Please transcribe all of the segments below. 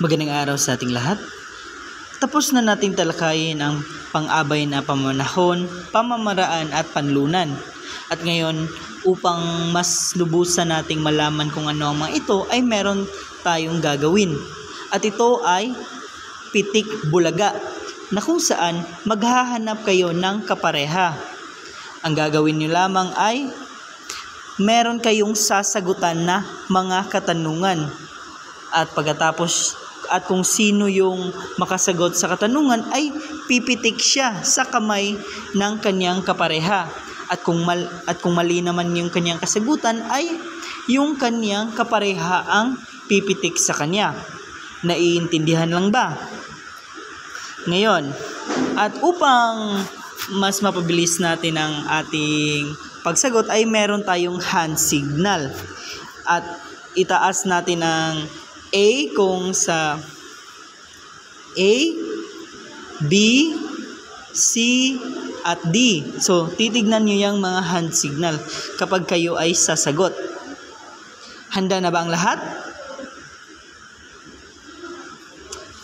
Magandang araw sa ating lahat. Tapos na nating talakayin ang pang-abay na pamanahon, pamamaraan at panlunan. At ngayon, upang mas lubusan nating malaman kung ano ang mga ito, ay meron tayong gagawin. At ito ay pitik bulaga, na kung saan maghahanap kayo ng kapareha. Ang gagawin nyo lamang ay meron kayong sasagutan na mga katanungan. At pagkatapos at kung sino yung makasagot sa katanungan ay pipitik siya sa kamay ng kanyang kapareha. At kung mali naman yung kanyang kasagutan ay yung kanyang kapareha ang pipitik sa kanya. Naiintindihan lang ba? Ngayon, at upang mas mapabilis natin ang ating pagsagot ay meron tayong hand signal. At itaas natin ang A kung sa A, B, C, at D. So, titignan nyo yung mga hand signal kapag kayo ay sasagot. Handa na ba ang lahat?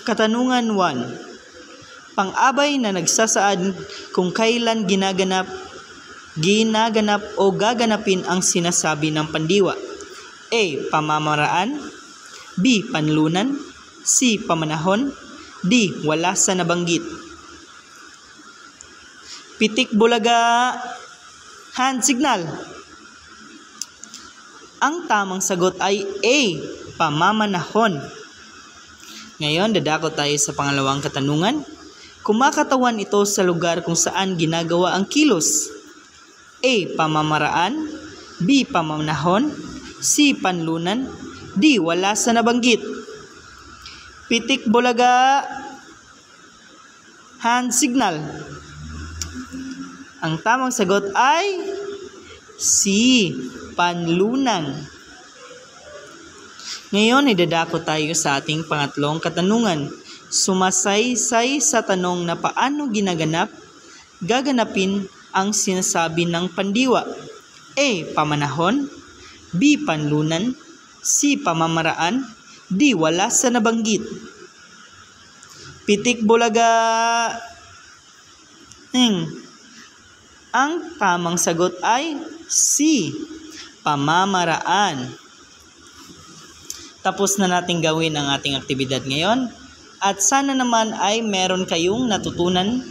Katanungan 1. Pang-abay na nagsasaad kung kailan ginaganap o gaganapin ang sinasabi ng pandiwa. A. Pamamaraan. B. Panlunan. C. Pamanahon. D. Wala sa nabanggit. Pitik bulaga. Hand signal. Ang tamang sagot ay A. Pamamanahon. Ngayon, dadako tayo sa pangalawang katanungan. Kumakatawan ito sa lugar kung saan ginagawa ang kilos. A. Pamamaraan. B. Pamanahon. C. Panlunan. D. Wala sa nabanggit. Pitik bulaga. Hand signal. Ang tamang sagot ay C. Panlunan. Ngayon, idadako tayo sa ating pangatlong katanungan. Sumasaysay sa tanong na paano gaganapin ang sinasabi ng pandiwa. A. Pamanahon. B. Panlunan. C. Pamamaraan. D. Wala sa nabanggit. Pitik bulaga. Ang tamang sagot ay C. Pamamaraan. Tapos na natin gawin ang ating aktibidad ngayon. At sana naman ay meron kayong natutunan